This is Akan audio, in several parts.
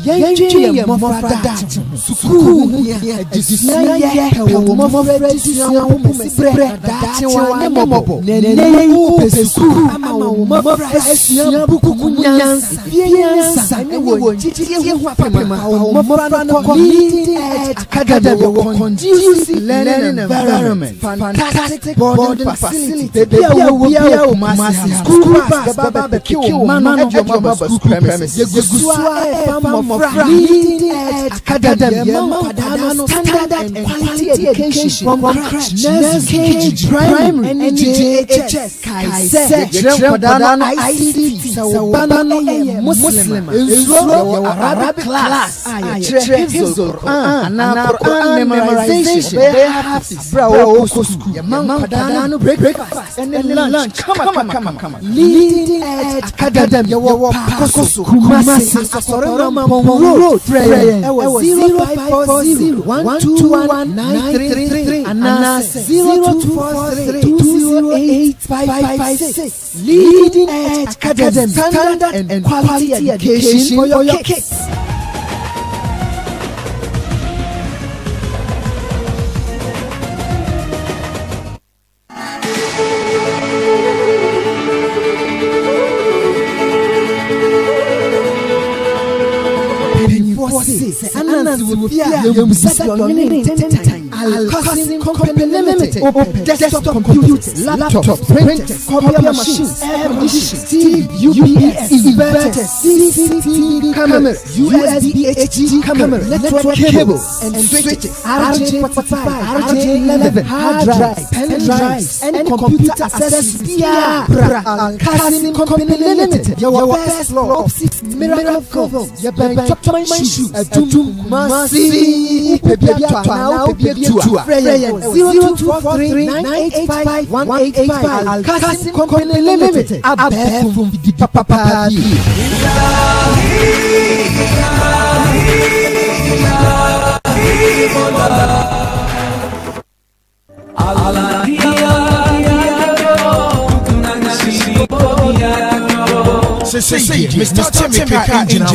Yenje mofrada sukuru ya disya ya mofrada disya bre dati wa mobo nene u sukuru ama mofrada disya buku nyansa biensa ne wo titi ho apema mofrada community academy conducive learning environment fantastic boarding facility bia o mass school bus baba kill man your baba school premises yegusua Leading academy, standard and quality education from crèche, nursery, primary, and JHS. Kaise, Padano ICT, Banano Muslim, Arabic class, Quran memorization, Bravo school, Padano breakfast, and lunch. Come on. Leading academy, Kumasi, Road prayer 0540 121 933 and 0243 208 Leading Edge Academy, standard and quality education for your kids. Al-Qasim Company Limited. Desktop computers, laptops, printers, copier machines, air conditioners, TV, UPS, inverters, CCTV cameras, USB HD cameras, network cables and switches, RJ45, RJ11, hard drives, pen drives, and computer accessories. Al-Qasim Company Limited. Your first floor of 6 Miracle Coves. Your bank top my shoes. Adum Masi. Now 0243 985 185 Al-Qasim Company Limited. Abel from the Papa. Say, Mr. Timika Engineer,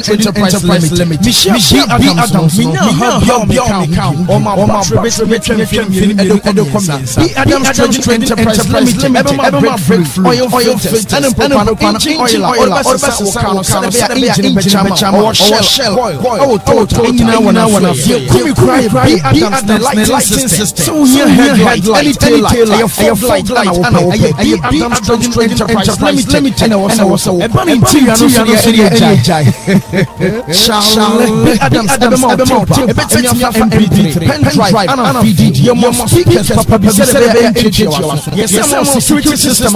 Enterprise Limited. Michelle Adams, Enterprise Limited. Oil filters, Enterprise Limited, and also a bunny interior. Adams, MP3, pen drive, and VD. Your more speakers, Papa, yes, security system.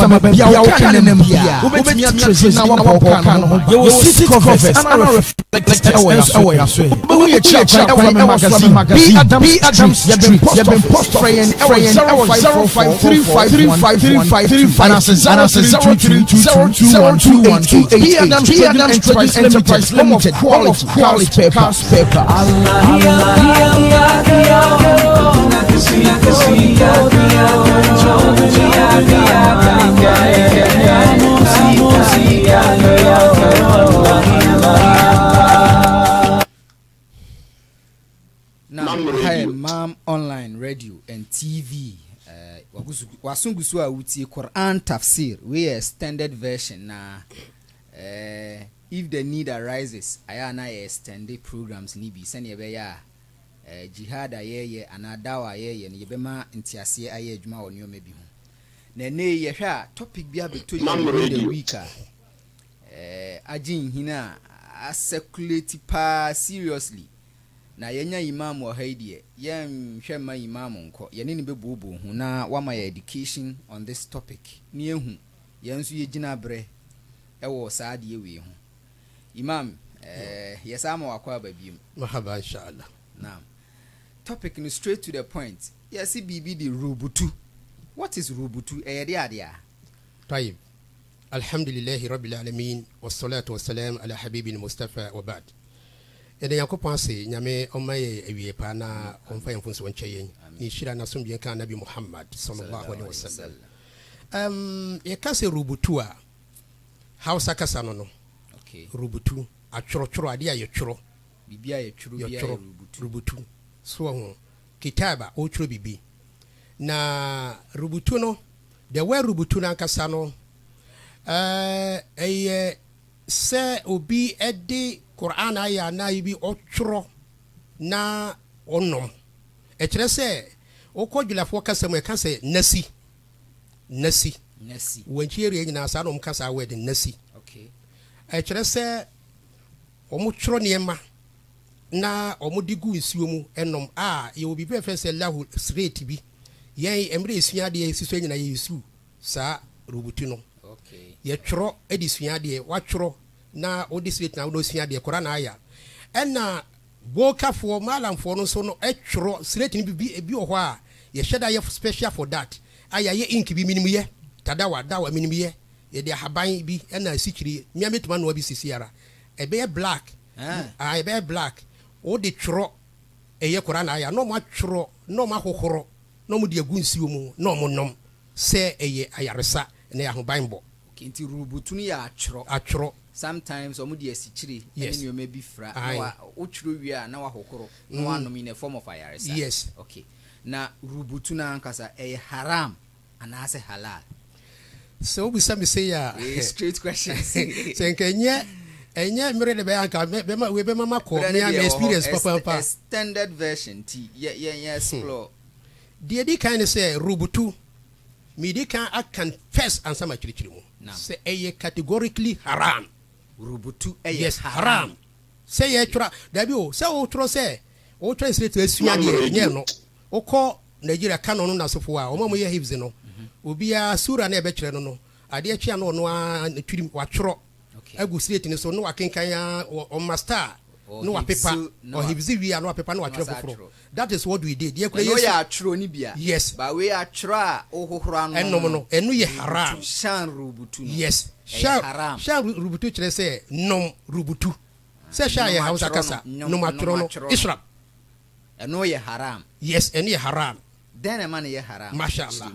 Your city covers and B. Adams, you've been post fraying 0535353535 and as a 0322021218. B. Adams Enterprise Limited, quality paper. Hi, Mom Online Radio and TV. Wasungusu awuti Quran Tafsir. We extended version na. If the need arises, ayana extended programs nibi. Sani ebeya jihad ayeye anadawa ayeye ni yebema ntiase aye juma onyo mebi ho. Nene yehwa topic bia beto the week ajin hina circulate pa seriously. Na yenya imam wa haidie yem hwema imam nko yene ne bebubu hu na wama ya education on this topic ni ehu yensu yegina bre ewo saade ewe hu imam yesama wakwa babiem mahaba inshallah. Now topic is straight to the point. Yes, bibi di rubutu. What is rubutu? Dia طيب الحمد لله رب العالمين والصلاة والسلام على حبيب المصطفى وبعد. Ede yakopon se nyame omaye ewie pa na omfa yemfunso nkyeye ni shira na sombien kan nabi Muhammad sallallahu alaihi wasallam yɛka sɛ rubutu a Hausa kasa no okay rubutu atworɔtworɔ ade a yɛtworɔ bibia yɛtworɔ rubutu so ho kitaba o twerɛ bibi na rubutu no the way rubutu na kasa no sɛ obi ɛde Quran ayɛ na bi ɔtwerɔ na ɔnom ɛkyerɛ sɛ okɔ dwulafoɔ kasa mu ɛka sɛ nasi wɔnkyiere nyina saa no kasa word nasi okay ɛkyerɛ sɛ ɔmo twerɔ nneɛma na ɔmo de gu nsuo mu ɛnom a yɛ obi bɛfɛ sɛ lahu straight bi yɛn emre esua de sisɔ nyina yɛ yesu saa rubutu no okay yɛtwerɔ edi sua de watwerɔ na odi straight na wo sua de kora na aya ɛna bokafoɔ malamfoɔ no so no ɛtwerɔ straight ni bi wɔ hɔ a yɛhyɛ da yɛ special for that aya yɛ ink bi minimum yɛ tadawa minimum yɛ yɛde ahaban bi ɛna asikyiri miametuma no bi sisiara ɛbɛyɛ black ɛbɛyɛ black o de twerɔ ɛyɛ kora na aya no ma twerɔ no ma hohoro no mu de agu nsuo mu no mo nom sɛ ɛyɛ ayaresa na yɛ ahoban bɔ nti rubutu no yɛ atwerɔ sometimes omu de asikyiri ɛne nneɛma bi fra na wotwerɛ wie a na wahokoro na wanom in a form of ayaresa yes okay na rubutu na ankasa ɛyɛ haram anaasɛ halal so we say ya straight questions sɛ nkɛnyɛ ɛnyɛ mmere de bɛyɛ anka we be mama kɔ me am experience papa extended version ti yɛ explore deɛ di kan sɛ rubutu me di kan I confess answer ma kyirikyiri mu sɛ ɛyɛ categorically haram rubutu yes haram sɛ yɛ twerɛ dabi o sɛ o twerɛ sɛ o twerɛ sɛ to asua deɛ nyɛ no o kɔ Nigeria canon na sofo a o ma mo yɛ hifz no obi a sura na ɛbɛkyerɛ no no ade atwa no no a twiri watwerɛ agu straight ni so no wakenkan o master no wapepa o hifz wi a no wapepa no watwerɛ foforo that is what we did deɛ kura yes no atwerɛ ni bia yes ba we atwerɛ a o hohoro no ɛnom no ɛno yɛ haram shan rubutu no yes shan rubutu kyerɛ sɛ nom rubutu sɛ sha yɛ Hausa kasa nom atwerɛ no israb ɛno yɛ haram yes ɛno yɛ haram then a man yɛ haram mashallah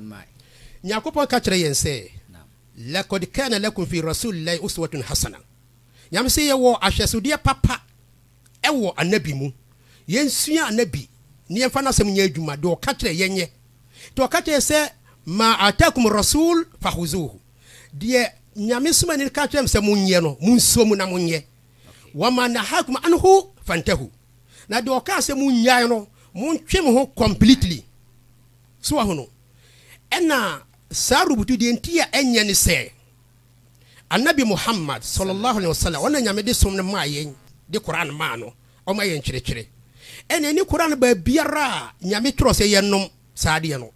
nyakopɔn ka kyerɛ yɛn sɛ laqad kana lakum fi rasulillahi uswatun hasana nyame sɛ yɛwɔ ahwɛsodeɛ papa ɛwɔ anabi mu yɛnsua anabi ne yɛmfa no asɛm nyɛ adwuma de ɔka kyerɛ yɛnyɛ de ɔka kyerɛ sɛ ma atakum rasul fahuzuhu deɛ nyame soma ne ka kyerɛ sɛ monyɛ no monsuo mu na monyɛ wama nahakum anhu fantahu na de ɔka sɛ monyae no montwe mo ho completely so ahono ɛna saa rubutu de ntia ɛnyɛ ne sɛ Annabi Muhammad sallallahu alaihi wasallam wana nyame de som ne ma yɛn de Quran ma no o ma yɛn kyerɛkyerɛ ɛna ni Quran ba biara nyame tro sɛ yɛnom saade no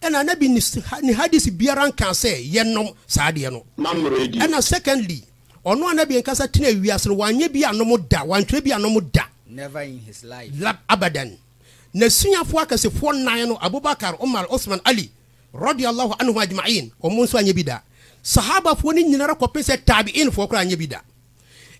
ɛna Annabi ni hadisi biara nka sɛ yɛnom saade no ɛna secondly ɔno Annabi nkasa tena wiase no wanyɛ bi anom da wantwerɛ bi anom da never in his life abadan na sunyafo akasefo nan no Abubakar Umar Osman Ali radiyallahu anhu ajma'in o mun so anya bida sahaba fo ni nyinara ko pese tabi'in fo kra anya bida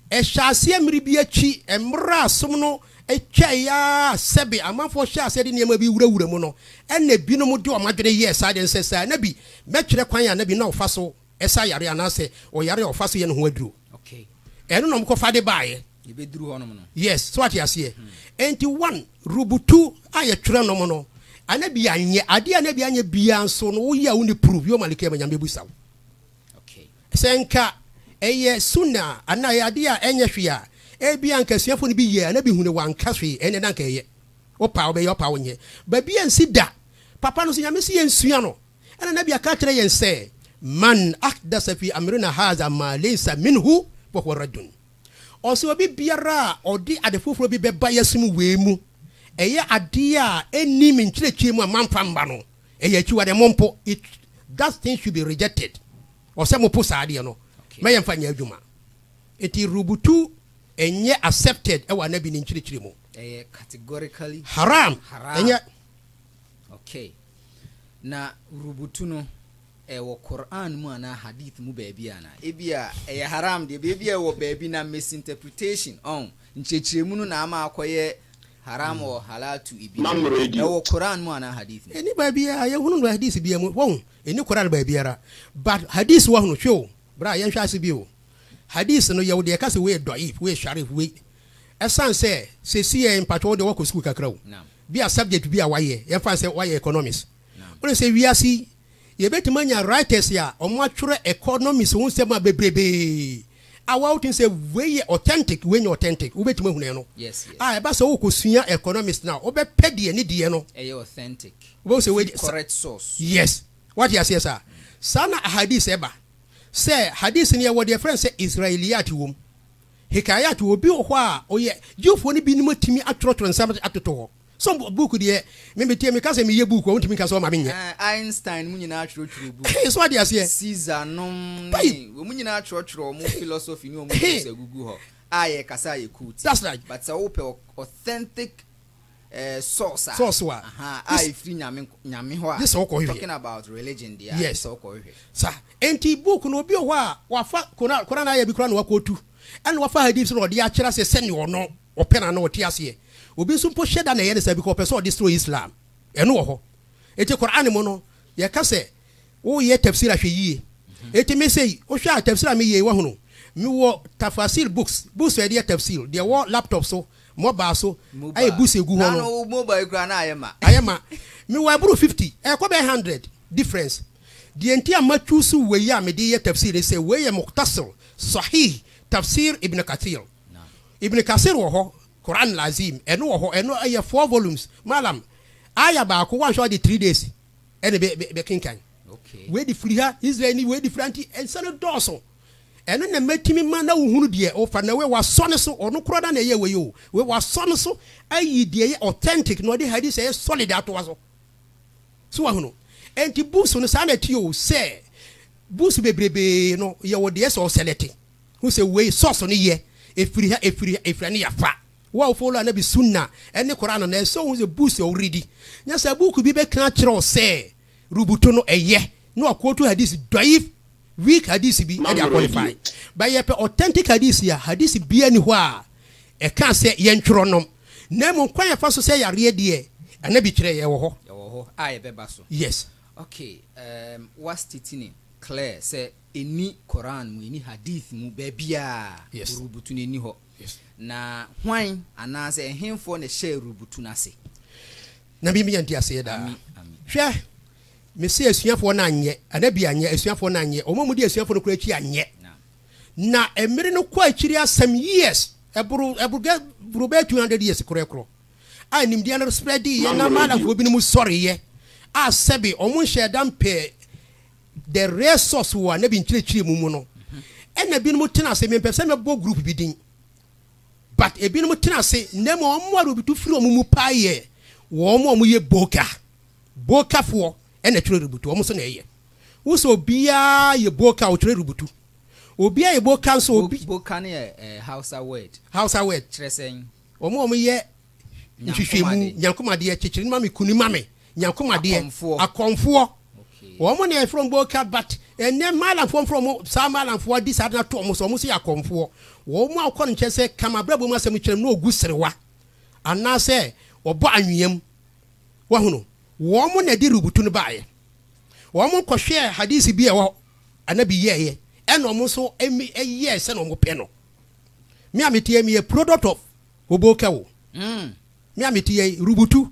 e hyase amri bi achi emra som no e twaya sebe amanfo hyase de niam bi wurawura mu no ena bi no mu de o madwene ye sa de nsesa na bi mekire kwan ya na bi na ofa so esa yare anase o yare ofa so ye no ho aduro okay eno no mko fa de baaye ye be duru hono no yes so what you see enti one rubutu aye twere no mo no Anabi anye ade anabi anye bia nso no wo ya wo ni prove yo malike ma nyame busaw okay senka eye sunna ana ya ade a enye hwe a e bia nka suafo ni bi ye anabi hune wanka hwe ene na nka ye wo pa wo be yo pa wo nye ba bia nsi da papa no so nyame si ye nsua no ana nabi aka kire ye nse man ahdasa fi amrina hadha ma laysa minhu wa huwa raddun o so bi biara odi ade foforo bi beba yasum we mu eye ade a eni min kyerɛkyerɛ mu a manfa mba no eye akyiwa de mompo it that thing should be rejected o se mo po saade no me yemfa nya adwuma eti rubutu enye accepted e wa nabi ni kyerɛkyerɛ mu eye categorically haram enye okay na rubutu no wo Quran mu ana hadith mu baabi ana ebia eye haram de baabi e wo baabi na misinterpretation on nkyerɛkyerɛ mu no na ama akoye haram or halal to ibi no Quran mo na hadith any babia ya hunu hadith bi mu won any Quran babiara but hadith wa hunu hwe bra yan hwa ase bi o hadith no ye wo de ka se we doif we sharif we esan se si en patwo de wo ko school kakra o bi a subject bi a waye ye fa se waye economics o se wiasi ye betimanya writers ya omo atwere economics won se ma bebrebe awa utin say we authentic we authentic we betima hunu no yes e ba so wo ko sua economics now o be pede ne de no e authentic we say we correct source yes what you say sir sana hadith eba say hadith ne wo de friend say israeliyat wom hikayat wo bi ho a oye jufo ne bi ni matimi atrotro nsam atoto some book de me tie me ka say me ye book o ntimi ka so ma me nye Einstein mu nyina atrotro book so what you say Caesar nom ni wo mu nyina atrotro mo philosophy ni o mu se gugu ho aye kasa ye cool that's right but say wo authentic source wa I free nyame ho this talking about religion there yes so ko sir enti book no bi ho a wafa kora na ya bi kora na wakotu and wafa hadith no de akira se sene ono opena na ote ase obi so mpo sheda na ye ne sabi ko person destroy Islam eno wo ho eti Quran mo no ye ka se wo ye tafsir ahwe yie eti me sei wo hwa tafsir me ye wo hono mi wo tafasir books e de tafsir de wo laptop so mobile so ay books egu ho no mobile kra na ayema mi wo aburu 50 e ko be 100 difference de enti amatu su we ya me de ye tafsir se we ye muqtasir sahih tafsir ibn kathir ibn kathir wo ho Quran lazim eno wo ho eno aye 4 volumes malam aya ba ko wan show the 3 days ene be kinkan okay we di free ha Israeli we di franti en sano doso eno na matimi ma na wo hunu de o fa na we wa sone so ono kro da na ye we yo we wa sone so ayi de ye authentic no de hadith say solid ato so wa hunu enti books no sa na ti o say books bebrebe no ye wo de so select who say we source no ye efiri na ya fa wa follow na bi sunna ene Quran na so who say books already nya say book bi be kan kire o say rubuto no eye no akoto hadith doif weak hadith bi e dey qualify by ye authentic hadith ya hadith bi ani ho a e kan say ye ntworo nom na mo kwan ya fa so say yare de ana bi kire ye wo ho aye be ba so yes okay what's titini clear say eni Quran mu eni hadith mu ba bia rubutu ne ni ho na hwan ana say hemfo ne share rubutu na se na bi mi yanti ase da hwe me se asuafo na anye anabi anye asuafo na anye omo mu di asuafo no kura chi anye na emere no kwa akiri asam years eburu be 200 years kuro a nim dia no spread ye na mala fo bi no mu sorry ye a sebi omo hye dam pe the resource wa na bi nchire mu no ena bi no mu tena se me pese me bo group bi din but e bi no mu tena se na mo omo aru bi tu firi omo mu pa ye wo omo ye boka fo ena twere rubutu omo so na eye wo so bia ye boka o twere rubutu obi ye boka so obi boka na Hausa word tresen omo ye nhwehwemu nyankomade chichiri mame kuni mame nyankomade akonfo omo na from boka but ene mala from sa mala fo di sa na to omo so omo se akonfo omo akọ nche se kama brabo mu asem kyerem na ogu serewa ana se obo anwiem wa hunu womo na di rubutu no baaye womo kohwe hadisi bi e wo anabi ye eno mo so eye se no mo pe no me ameti me product of oboka wo me ameti rubutu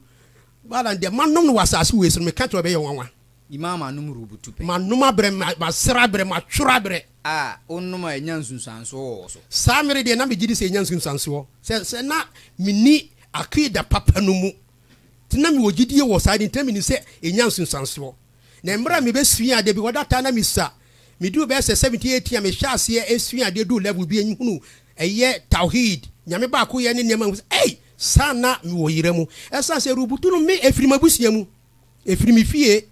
bala de manom no wasase we so me ka to be ye wanwa imam anum rubutu pe manoma bre ma sra bre ma twura bre onuma enyansunsanso wo so samere de na me gidi se enyansunsanso se na mini akida papa no mu tina mi wogidie wo side ntami ni se enyansunsanso na mbra me be sua ade bi wadata na mi sa mi du be se 78 me hwa ase esua ade do level bi enhunu eye tauhid nyame ba ko ye ne nema sana mi wo yiremu esa se rubutu no me efiri mabusia mu efiri mi fie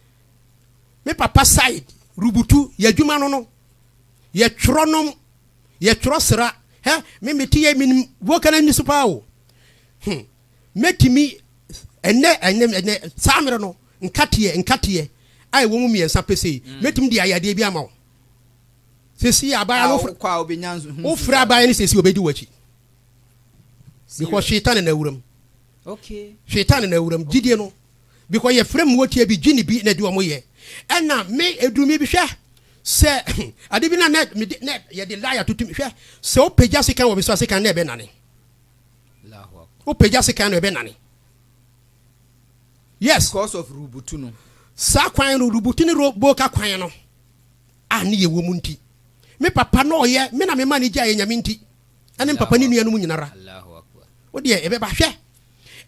me papa side rubutu ya dwuma no ye twronom ye twrosra me metie mi wokana ni supa o metimi ene samere no nkate ai wo mu miensa pese metim di ayade bi ama wo sesi abaya no kwa obenyanzu wo fra abaya ni sesi obedi wachi because shaitan na wuram Okay. Shaitan na wuram gidie no because ye frame wotie bi gini bi na di omo ye. Ena me edumi bi hwe se ade bi na net ye de liar to hwe se o pagya sekan wo bi so sekan na ebe nane. Allahu akbar. O pagya sekan na ebe nane. Yes, Because of rubutu no. Sa kwan no rubutu ni boka kwan no. Ani ye wo mu nti. Me papa no ye me na me ma ni gya ye nyame nti. Ane papa ni nua no mu nyinara. Allahu akbar. O de ebe ba hwe.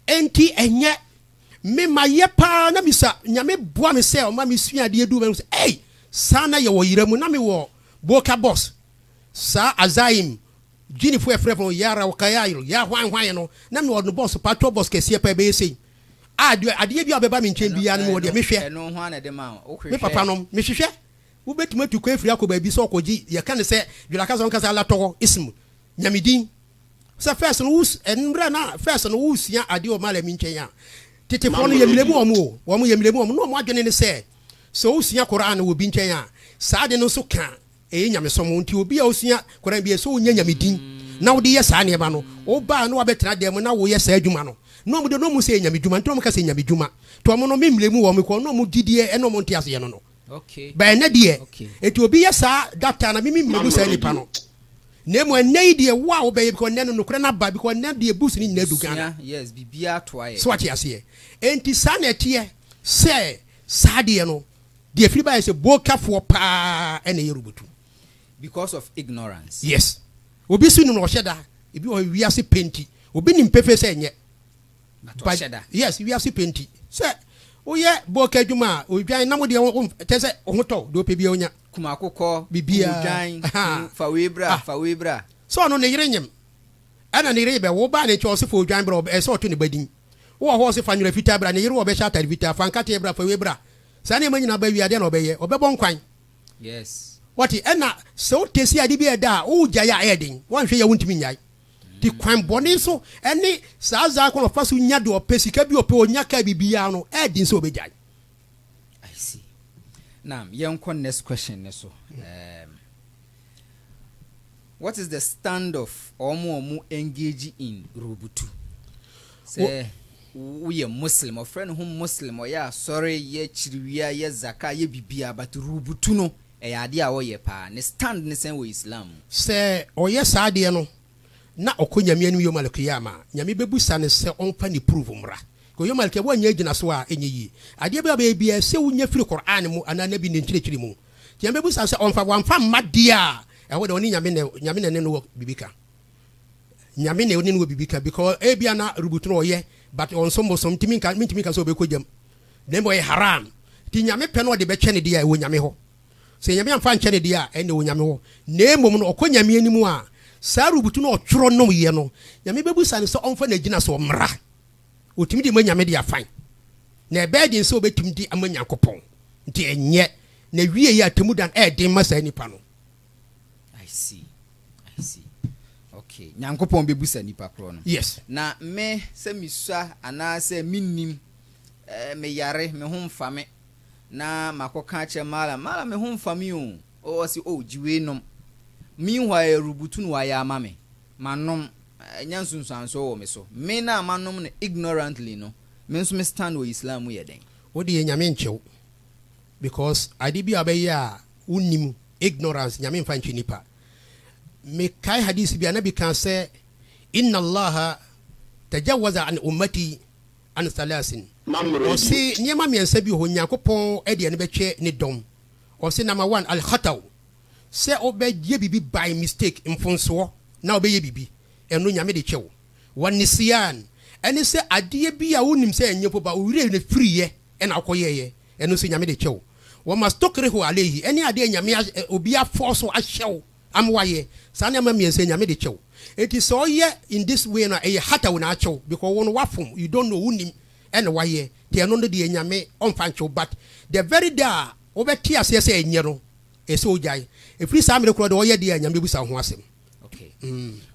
Enti enye me ma ye pa na misa nyame boa me se o ma me sua de edu me se hey sana ye wo yiramu na me wo boka boss sa azaim gini fu efrefo yara wakayayiro ya hwan no na me wo no boss patro boss kese pa be sei ade bi obeba me nchen bia no wo de me hwe eno hwan na de ma o hwe me papa no me hwehwe wo betuma tu kwa afiri akoba bi so okoji ye kan se dwelaka so nkasa la to ism nyamedin sa first no us enbra na first no usia ade o mala mi nchen ya tete fo no yemlemu omo yemlemu omo no mo adwene ne se so usia Quran wo bi nchen ya sa de no so ka nyamesom nti obi a usia Quran bi so onya nyamedin na wo de ye sa ne ba no o ba no abetena dem na wo ye sa adwuma no no mo de no mo se nyamedwuma nto mo ka se nyamedwuma to mo no memlemu wo ko no mo didie no mo ntiase ye no okay ba na de eti obi ye sa data na memlemu sa nipa no nemo enai de wa wo be because neno no kra na ba because na de boost ni na du Ghana yes bibia to aye so what you say enti sa na tie se sa de no de free by say boka fo pa ene yerubutu because of ignorance. Yes, obi su no sheda ebi o wiase penti obi nim pefe se enye But sheda yes wiase penti se oye boka adwuma o dwan na mo de te se ohoto do pe bia onya kuma kokko bibia dwan fa webra so no ne yire nyem ana ne yire be wo ba ne cho se fo dwan bra e so to ne badin wo ho se fa nwura fita bra ne yire wo be sha tari fita fa nkate bra fa webra sa ne manyina ba wiade na obeye obebo nkwan. Yes, what ena so tesi ade bi eda o gya ya edin wan hwe ya wuntimi nyai ti kwan boni so ene sa za ko fa so nya de opesika bi ope onya ka bibia no edin so obegya. I see. Now next question so what is the stand of omo engage in rubutu? Say we are Muslim, a friend who Muslim or ya sorry ye chiriwia ye zaka ye bibia but rubutu no e ade a wo ye pa ne stand ne sen we Islam se o ye sa ade no na okonya mianu yo malakiyama nyame bebusa ne se onfa ni prove mra ko yo malakiyama anya gina so a enye yi ade be bia se wunya firi Quran mu ana nabi ne nkyirikiri mu nyame bebusa se onfa wanfa madia e wo de oni nyame ne no bibika nyame ne oni no bibika because e bia na rubutu no ye but on some timi ka so be ko jam dem boy haram ti nyame pe no de be kyene dia e wo nyame ho se nyame amfa nkyene dia e ne wo nyame ho na emom no okɔ nyame animu a sa rubutu no otworo no ye no nyame bebusa ne so onfa na gina so mra otimi de ma nyame dia fan na e be din so obetimi di amanya kopon nti enye na wie ye atemu dan e din masa nipa no. I see okay nyankopon bebusa nipa kro no. Yes, na me se misua ana se minnim me yare me ho mfame na makoka che mala me ho mfame o si o jiwe nom meanwhile rubutu no ya ama me manom nyansunsan so wo me so me na manom no ignorantly no me nso me stand with Islam ye den wo de nyame nchew because ade bi abaye a unnim ignorance nyame mfa nchi nipa me kai hadisi bi anabi kan se inna allaha tajawaza an ummati an salasin o si niema miensa bi ho nyankopon e de ne betwe ne dom o si number 1 al khataw se obeye bibi by mistake mfonso na obeye bibi eno nyame de kyew wanisian eni se ade bi a wonim se enyepo ba owire ne friye e na akoyeye eno se nyame de kyew wo mastokrehu alehi eni ade nyame obi aforso ahyew amwaye sana ma miense nyame de kyew it is so ye in this way na e hataw na akyew because won wafom you don't know unim and waye te eno no de nyame onfa kyew but the very day obeti ase se enye no e so ojai e free samre kro de oye de nyame busa ho asem. Okay.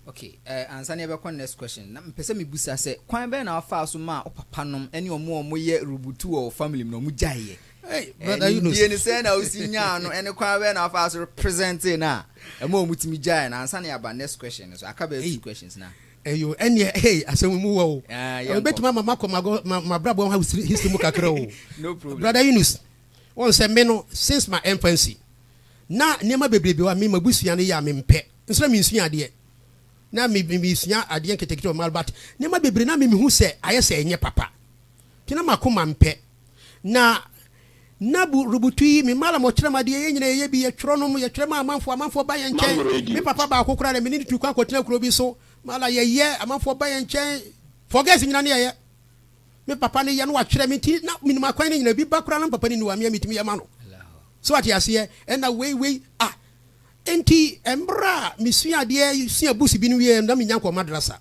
Okay, answer never next question. Na mpese me busa se kwan be na afa so ma opapa nom ene omo ye rubutu o family no mu jaye. Hey, brother, you know. Ye ni say na osinya no ene kwan be na afa so represent na emo mutimi jaye na answer ne aba next question so aka be two questions na. eyo ene hey asem mu wo betima mama ko ma brabo ha history mu kakra o no problem brother Yunus won say me no since my infancy na niam bebrebe wa me mabusua no ya me mpe nsra me nsua ade na me nsua ade nketekete o malbat niam bebre na me hu say aye say enye papa tina makoma mpe na bu rubutu mi mala mo kyerema de ye nyina ye bi ye tworo no mo ye twerema amanfo ba ye nkyɛn me papa ba akokora na me ni tu kwa kotena kuro bi so mala ye amanfo ba ye nkyɛn forget nyina ne ye me papa ne ye no wa twere me ti na minima kwan ne nyina bi ba kora na papa ne ni wa me mitimi ye ma no so ati ase na wei enti embra mi sua de sua busi bi no wie na me nyanko madrasa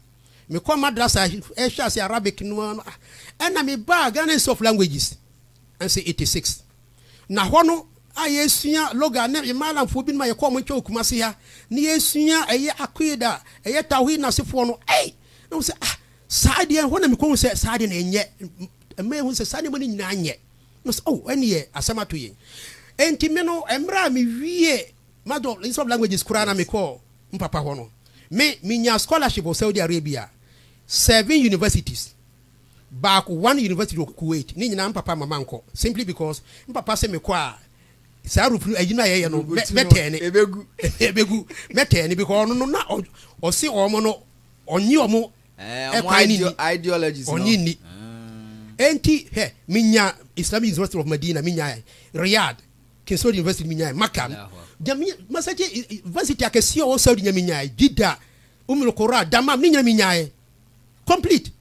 me ko madrasa hwɛ ase Arabic no na me ba Ghana Institute of Languages and say 86 na hono ayesua loga na malamfo bi ma ye ko mo twa okumase ha na yesua eye akwida eye tawhi na sefo no no say saade ho na me ko say saade na enye me hu say saade mo ni nyina anye no say ene asamato ye enti me no emra me wie mado Institute of Languages kura na me ko mpapa ho no me nya scholarship of Saudi Arabia 7 universities back 1 university of Kuwait ni nyina papa mama nko simply because papa say me kwa sa rufu agina ye no metene ebegu metene because no na o se o mo no onyi o mo ideologies onyi ni enti minya Islamic University of Medina minya Riyadh King Saud University minya Makkah jami masaje university akesi o Saudi minya Jeddah Qura Dama minya complete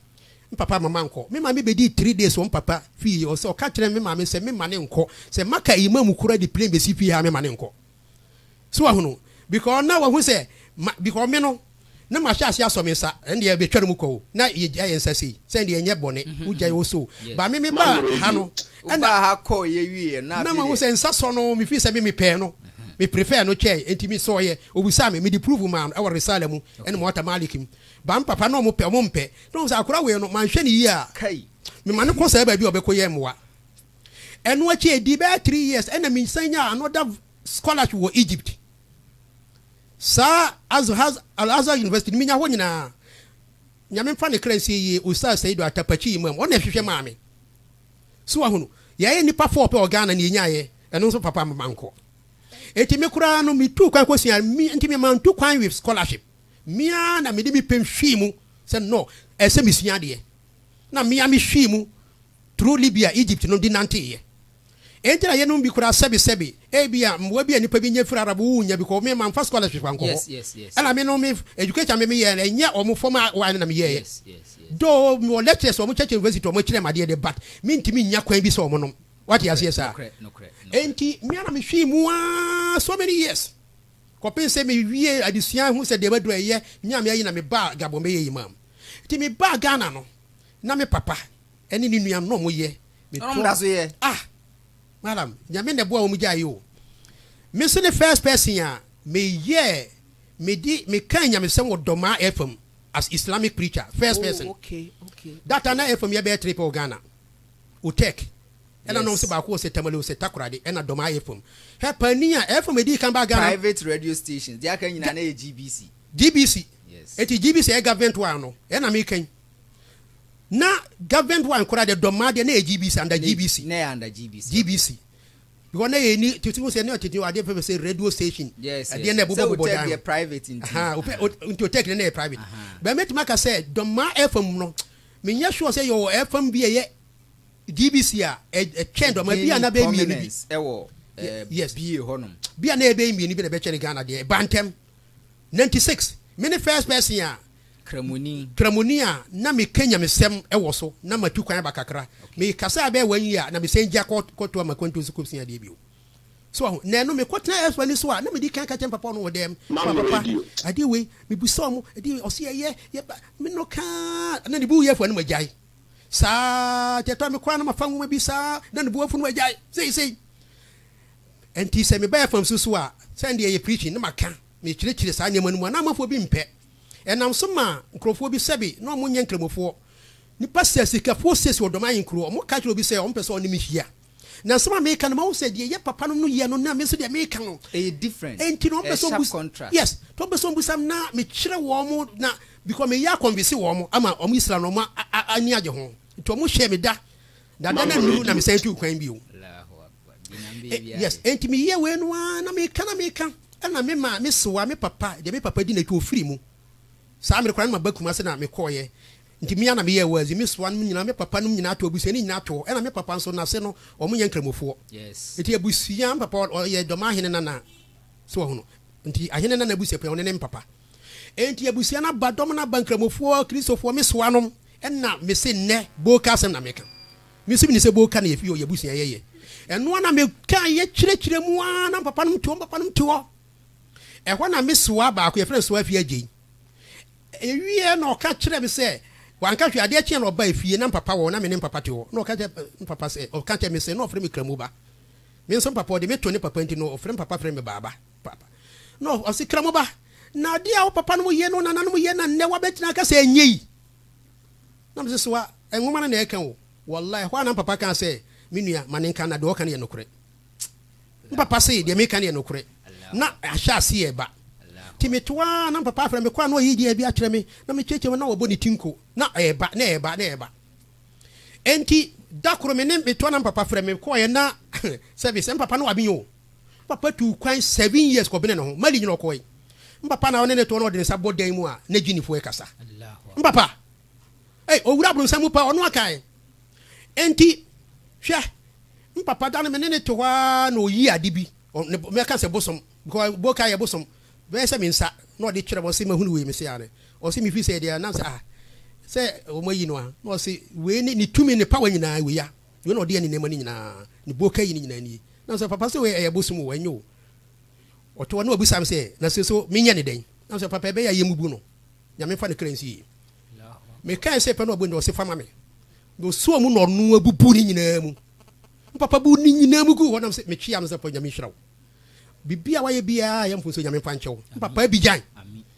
papa mama nko me mama be di 3 days on papa fi o se o ka kire me mama se me mane nko se maka imam kura di plane be si fi ha me mane nko so ahunu because na wa hu se because me no na ma sha aso me sa ende e be twere mu ko na ye gya yensa sei se ende enye bone ugya yo so ba me ba ha no enda ha ko ye wie na ma hu se nsa so no me fi se me pe no me prefer no che enti mi so ye obusa me di prove man our risala mu ene mo ta malikim ba papa no mo mpe no sa akura we no man hwe ni yi a kai me mane ko sa ba bi obekoye moa eno achi edi be 3 years ena mi sanya another scholarship wo Egypt sa Al-Azhar University mi nya ho nyina nyame mfa ne kransi yi Ustaz Saidu Atapachi imam ona hwehwe maame so ahunu ye nipa 4 pe Ghana ni nya ye eno so papa manko eti me kura no mi tu kwan kwasua mi enti me man tu kwan with scholarship mia na me de mi pem hwimu say no ese mi sua de na mia mi hwimu through Libya Egypt no di nante ye enti na ye no bi kura sebi bia mwa bia nipa bi nya fira arabu nya because me man first scholarship anko yes and me no me education me ye nya o mo formal one na me ye yes do mo lectures o mo church university o mo kire made de but me ntimi nya kwan bi so o mo no what you say sir no enti mia na me hwimu so many years kopin se me wie adisua hu se de badro ye nya me ayi na me ba Gabon me ye imam ti me ba Ghana no na me papa eni ni nua no mo ye me to so ye madam nya me ne bo a mo gya yo me so the first person a me ye me kan nya me se wo Doma FM as Islamic preacher first person okay that na FM ye be triple Ghana utek ena no se ba ko se tamale se takorade ena Doma FM he pania FM di kan ba Ghana private radio stations dia kan nyina na GBC yes eti GBC e government one no ena me kan na government one kora de Doma de na GBC under GBC na under GBC because na ye ni titi se na titi ade pe say radio station yes ade na bobo dan so private into take na private but me maka say Doma FM no me nya sure say your FM bi ye GBC a trend ma bia na be mi ni ewo yes bie honom bia na be mi ni be na be chere Ghana de Bantem 96 me the first person a Kramuni a na me Kenya me sem ewo so na matu kwan bakakra me kasa be wan yi a na me senja koto ma kwanto su kopsia de bio so na no me kotna eswa ni so a na me di kan ka papa no dem papa ade we me bu so mo ade o se ye me no ka na ni bu ye fo na majai sa teto me kwa na mafangu ma bi sa na ni bu afu no majai sei enti se me ba fam susu a send ye preaching na maka me kire sa nya manu na amafo bi mpe enam so ma nkrofo bi sebi na mo nya nkremofo ni pastor sikafo sesi odoma yinkro mo ka kire obi se o mpe so ni mi hia na so ma me kan ma wo se de ye papa no ye no na me so de me kan no e different enti no mpe so contrast yes to mpe so busam na me kire wo mo na because me ya convince wo ama omo Islam no ma ani age ho to mo hye me da na nu na me say tu kwan bi o yes enti me ye we no na me ka na me ma me soa me papa de me papa di na twa ofiri mu sa me kwan ma bakuma se na me koye nti me na me ye wazi me soa no nyina me papa no nyina to abusia ni nyina to na me papa nso na se no omo nya nkramofo yes enti abusia papa ye doma hene na so ho no nti ahene na abusia pe ne papa enti abusia na badom na bankramofo kristofo me soa no na me se ne boka sem na me ka me se ni se boka na ye fi o ye abusia ye eno na me ka ye kyerɛkyerɛ mu na papa no to ehɔ na me soa ba ko ye frɛ soa fi agye ewie na ɔka kyerɛ me sɛ wanka hwe ade akye na ɔba efie na papa wɔ na me ne papa te hɔ na ɔka kyerɛ papa sɛ ɔka kyerɛ me sɛ na ɔfrɛ me kramu ba me nso papa de me to ne papa nti no ɔfrɛ papa frɛ me baba papa na ɔsi kramu ba na ade a papa no ye no na no ye na ne wa betina ka sɛ enyi na me sɛ soa enwoma na ɛka wo wallahi hɔ na papa ka sɛ minua maninka na de ɔka ne no korɛ papa sɛ de me ka ne no korɛ na ahya ase eba timetoa na papa afra me kwa no yi dia bi akyerɛ me na me cheche na wɔbɔ ne tinko na eba enti dakoro me ne metoa na papa afra me kwa ye na service papa no wabi o papa tu kwan 7 years ko bene no ho mali nyina ko yi papa na one ne to no de nsa bodan mu a na gini fo e kasa papa owura bro nsa mu pa ono akai enti hwɛ papa da me ne to wa na oyi ade bi me ka se bosom ko boka ye bosom be se me nsa na ode kyerɛ bo se mahunu we me se ane o se me fi se de na se o mayi no a na o se we ni tumi ni power nyina we ya we na ode ni nema ni nyina ni boka yi ni nyina ni na se papa se we ye bosom we nyo o to na obusam se na se so me nya ni den na se papa be ya yemubu no nya me fa ne currency me kan se pe na obo ndo se fama me do so mu no no abubu ni nyina mu papa bu ni nyina mu ku ho na se me twia no se pa nya me hwirawo bibia waye bia ya mfonso nya me fa nchew papa bi jan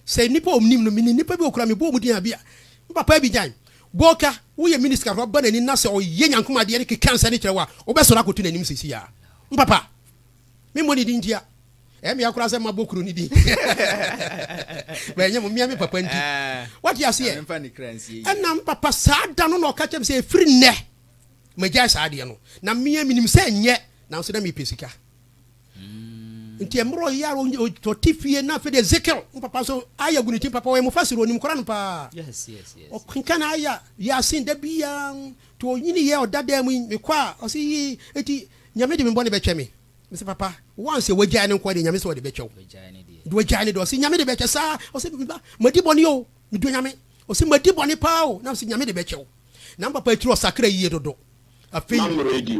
se nipa omnim no mini nipa bi okura me bo mu din abia papa bi jan boka wo ye minister ro ba nani na se o ye nyankoma de ke cancer ni kyerwa obesora kotu nanim sesi ya papa me mo ni din dia me akura se mabokuru ni din ba nya mo me papa ndi what you say na papa sa da no no ka chem se free ne magya sa de no na me minim se nye na so da me pesika nti emro ya to tifie na fe de zekel papa so aya guniti papa we mo fasiro nim kora no pa yes o kinkana aya ya sin da bia to nyini ye odada mu me kwa o si eti nyame de me bone be tweme me se papa once wagya ne kwa de nyame so de be twew wagya ne do si nyame de be twesa o si madi bone yo me do nyame o si madi bone pa o na si nyame de be twew na papa tiro sakra yie dodo afi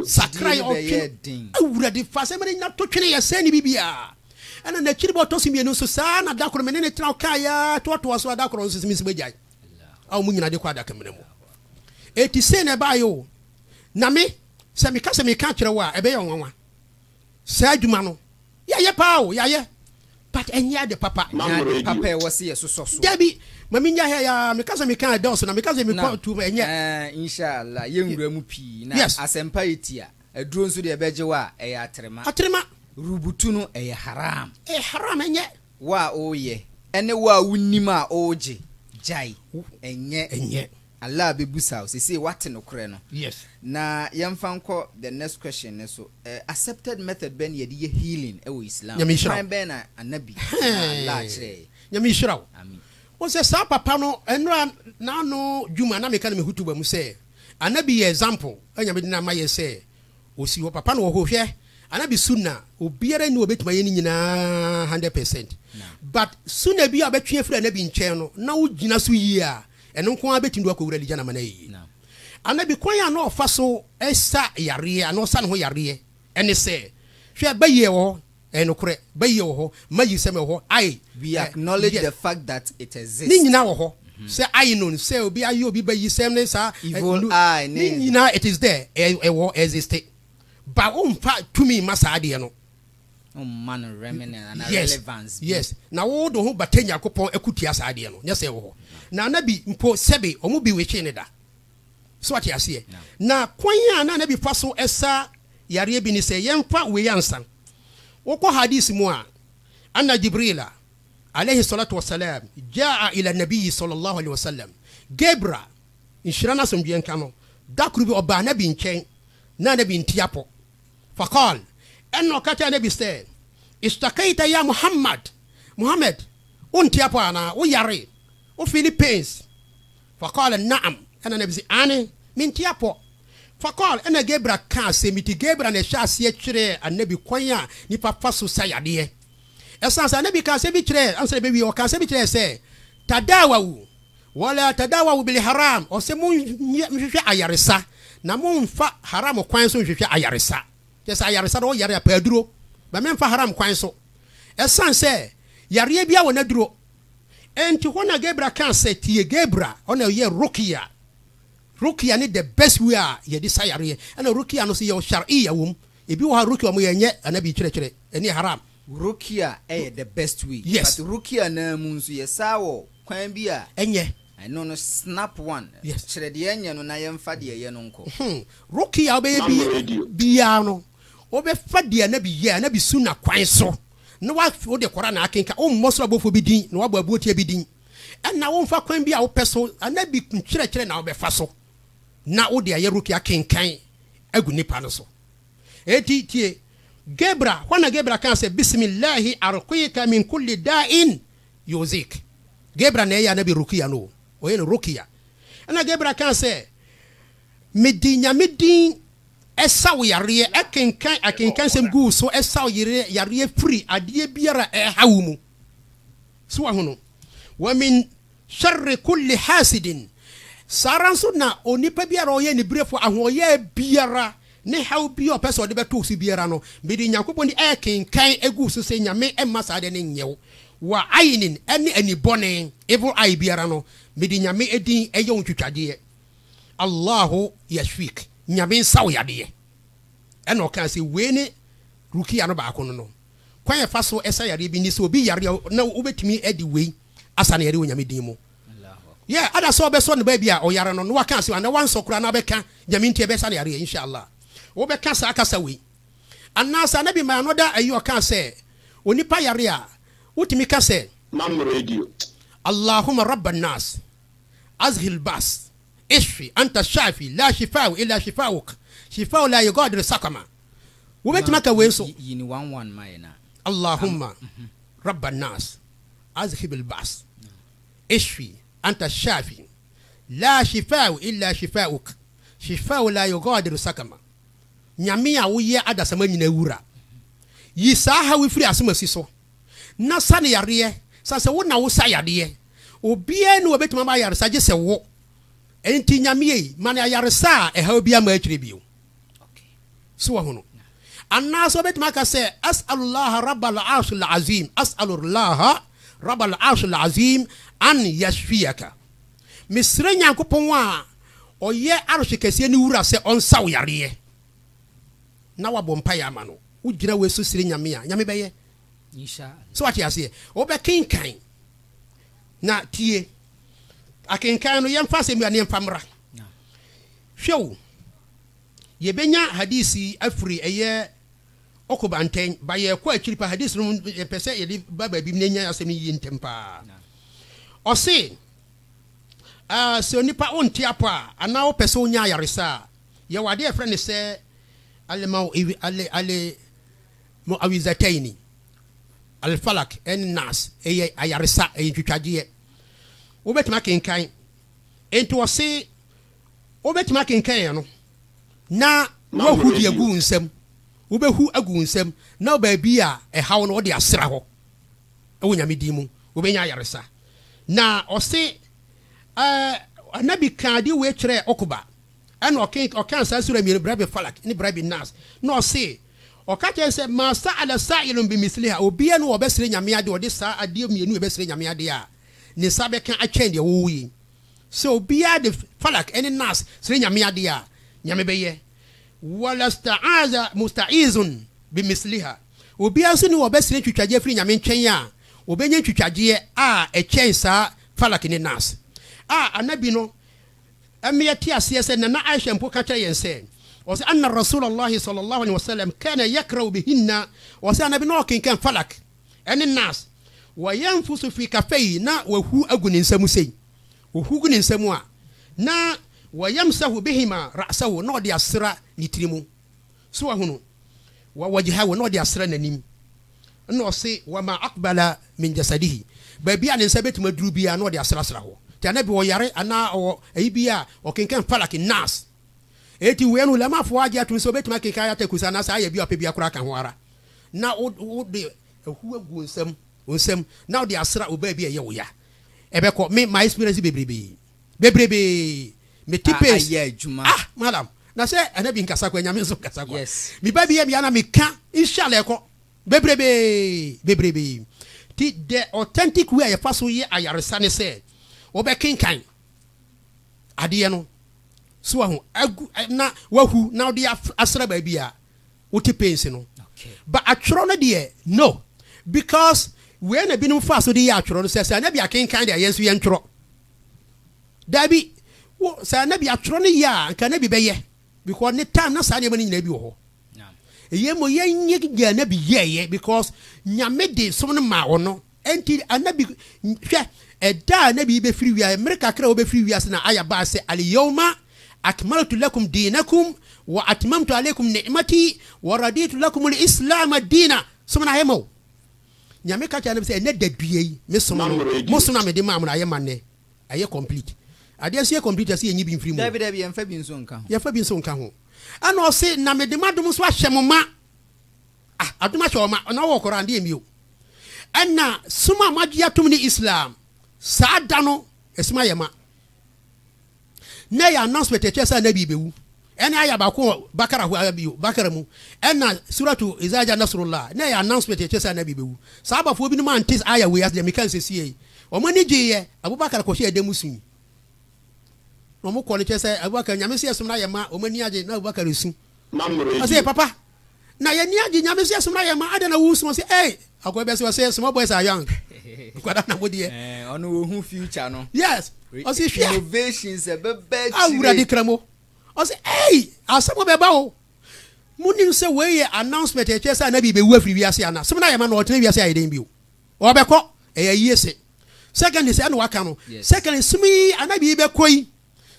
sakrai okin awura di fase mere na to twene ye sani bibia ana na kiribo to si mienu so sa na dakoro me ne tra kaya to so dakoro so simi sibajai aw mu nyina de kwa dakam ne mo eti se ne ba yo na me se me ka kire wa ebe ye nwanwa sa adwuma no ye pa o ye but enya de papa papa wo se ye so debi mami nya ya me kasa me kan dance na me kasa me kwa tu enya inshallah ye nwura mu pi na asempa etia aduro nso de beje wa e ya atrema rubutu no e haram enye wa oye ene wa wunima oje jai enye Allah be busa se say what no kure no yes na yemfa nko the next question so accepted method ben ye de healing e wo Islam time ben na anabi Allah che nyame shirawo amen o se sa papa no enra na no djuma na meka na me hutuba mu se anabi example anyame dina ma ye se o si wo papa no wo hwe anabi sunna obiara ni obetuma ye ni nyina 100% but sunna bi abetwe afira anabi nchen no na wo gina so yi a eno nko abetindu akowura ligya na mana yi anabi kwan ya na ofa so esa yare a no sa no ho yare ene se hwe baye wo enokure baye wo mayi seme wo we acknowledge the fact that it exists ni nyina wo say I know say obi ayi obi bayi seme sa evil eye ni nyina it is there wo exist ba umfa to me masa ade no man remnant and relevance yes na wo do ho batanya kopon akutia sa ade no nya say wo na nabi mpo sebe omu bi weche ne da so what you say na kwan na nabi fa so esa yare bi ni say yemfa we yansan woko hadisi mu a anna jibrila عليه الصلاة والسلام جاء إلى النبي صلى الله عليه وسلم جبرا إنشرانا سمجين كانوا داكرو بي أبا نبي نكين نا نبي انتيابو فقال أنه كتا نبي سي اشتكيت يا محمد انتيابو أنا وياري وفيليبينز فقال نعم أنا نبي سي أنا من تيابو فقال أنا جبرا كان سيمتي جبرا نشاس يتشري النبي كوانيا نيبا فاسو سياديه essence anabi kan se bi kire anse be wi o kan se bi kire se tadawu wala tadawu bil haram o se mun hwehwe ayaresa na mun fa haram kwan so hwehwe ayaresa ke sa ayaresa do yare pa aduro ba men fa haram kwan so essence yare bia wona duro enti hona gebra kan se tie gebra ona ye rukia ni the best way ye desire ana rukia no se ye shar'iyya wum ebi wo ha rukia mo ye nye anabi kire eni haram Rukia the best way. Yes. But Rukia na munsu yesawo kwan bia enye. I know no snap one. Yes. Chere de enye no na yemfa de ye no nko. Rukia obe bia no. Obe fa de na bi ye na bi su na kwan so. Na wa o de kora na akenka o mmoso abofo bi din na wa babu otie bi din. Na wo mfa kwan bia wo peso na bi kire na obe fa so. Na o de ye Rukia kenkan agu nipa no so. Eti tie Gebra, wana Gebra kan se bismillahi arqika min kulli da'in yuzik. Gebra ne ya nabi rukia no. O yen rukia. Ana Gebra kan se medin esaw yare akenkan sem gu so esaw yare free adie biara hawumu. So ahono. Wa min sharri kulli hasidin. Saranso na onipa biara o ye ni brefo ahoye biara ne haw bi o person de beto si biara no be di nyankopon di kenkan egu so se nyame emasa de ne nyew wa ayinin ani bone evil eye biara no be di nyame edin eyo ntwitwade Allahu yashfik nyame saw yade eno kan se we ne rukia no ba ko no kwan fa so esa yade bi ni so obi yare na obetimi edi we asa na yare nyame din mu yeah ada so be so ne ba bia o yare no no wa kan se na wan sokura na be kan nyame ntie be sa na yare inshallah obe kasa akasa we anasa nabi ma no da ayo kan se onipa yare a utimi ka se mam radio Allahumma rabban nas azhil bas ishfi anta shafi la shifaa illa shifauk shifaa la yughadiru sakama wobetima ka we so yini 11 mayena Allahumma rabban nas azhil bas ishfi anta shafi la shifaa illa shifauk shifaa la yughadiru sakama nyame a wo ye adasama nyina wura yi saa ha we firi asemasi so na sa ne yare sa se wo na wo sa yade obia no obetuma ba yare sa je se wo enti nyame yi man yare sa ha obia ma akire bio okay so wo hono anna so betuma ka se as'alullah rabbal arshil azim as'alullah rabbal arshil azim an yashfiyaka misre nyankopon a oye arshi kese ni wura se on sa wo yare na wa bompa ya ma no ujira we so sire nyame a nyame beye insha so what you say obe kinkan na tie akinkan no yemfa se mi ane mfamra hwew ye benya hadisi afri eye okubanten ba ye kwa akiripa hadisi no pese ye baba bi menya asemi yi ntempa o se se onipa onti apa ana o pese onya yaresa ye wade e friend se ale muawizataini alfalak en nas ayarisa twitwaje obetima kenkan enti wo se obetima kenkan no na wo hu di agu nsam obehu agu nsam na ba bi a hawo no de asra ho ewo nyame di mu obenya ayarisa na o se anabi kan di we kire okuba and okan sa sura mi brabe falak ni brabe nas no se okache se ma sa'ala sa'ilun bi misliha obia no obesire nyame ade ode sa ade mienu obesire nyame ade a ni sabe kan atwen de wo yi so obia de falak any nas sire nyame ade a nyame beye wala sta'aza musta'izun bi misliha obia so ni obesire twitwaje firi nyame ntwen a obenya twitwaje a etwen sa falak ni nas anabi no amiyati asiyasa na Aisha mpoka cha yense wasi anna rasulullah sallallahu alaihi wasallam kana yakrau bihinna wasi anabi no kan falak ani nas wayamfusu fi kafei na wahu agu ne nsam sei wahu gu ne nsam a na wayamsahu bihima ra'sahu na odi asra ne tirimu so wahuno wajhahu na odi asra nanim na ose wa ma aqbala min jasadihi baby an nsa betima duru bia na odi asra asra ho tana bi wo yare ana o ayibia o kenkan falaki nas eti wenu lama fo aja tu so betima kenkan ya takusa na sa ya bi opebia kura kan ho ara na o de hu agu nsam na odi asra o baby ye wo ya ebeko me my experience bebrebe me tipes madam na say anabi nkasa kwa nyame so nkasa kwa mi baby ye bia na me ka inshallah eko bebrebe ti the authentic way ya paso ye ayaresa ne say obe kinkan ade no so ahu na wahu na odi asra ba bia uti pains no but atworo no de no because we na binum fa so de ya atworo no say na bia kinkan de ayenso ye ntworo dabi wo say na bia atworo no ya nka na bi be ye because ne time na sa ne mani nyina bi wo ho yemo yenye gya na bi ye because nyame de so no ma ono enti anabi hwe eda na bi be firi wi America kra wo be firi wi ase na aya ba se al yawma akmaltu lakum dinakum wa atmamtu alaykum ni'mati wa raditu lakum al islam ad-dina so na yemo nyame ka cha na se ne dadue me so no me de ma na yema ne aye complete ade se complete se yenyi bi firi mu David bi enfa bi nso nka ho ya fa bi nso nka ho ana o se na me de madum so ahyemoma aduma shoma na wo Quran de emi o ana suma magia tum ni Islam saada no esma yema na ya announcement e chesa na bi bewu ena aya ba ko bakara hu abi bakara mu ena suratu izaja nasrullah na ya announcement e chesa na bi bewu sahaba fo bi no man tis aya we as de mekan sesiye o mani giye Abubakar ko she de musun no mo ko ne chesa Abubakar nyame se esum na yema o mani age na Abubakar su ase papa na ye ni age nyame se esum na yema ade na wu su se akoy be se small boys are young kwada na modi ono wo hu future no yes o se hwe innovations e be awura di kramo o se asamo be ba o muni se we ye announcement e chesa na bi be wu afiri wi ase ana sum na yema na o tene wi ase ayeden bi o be ko yese second is anu waka no second sumi anabi be koi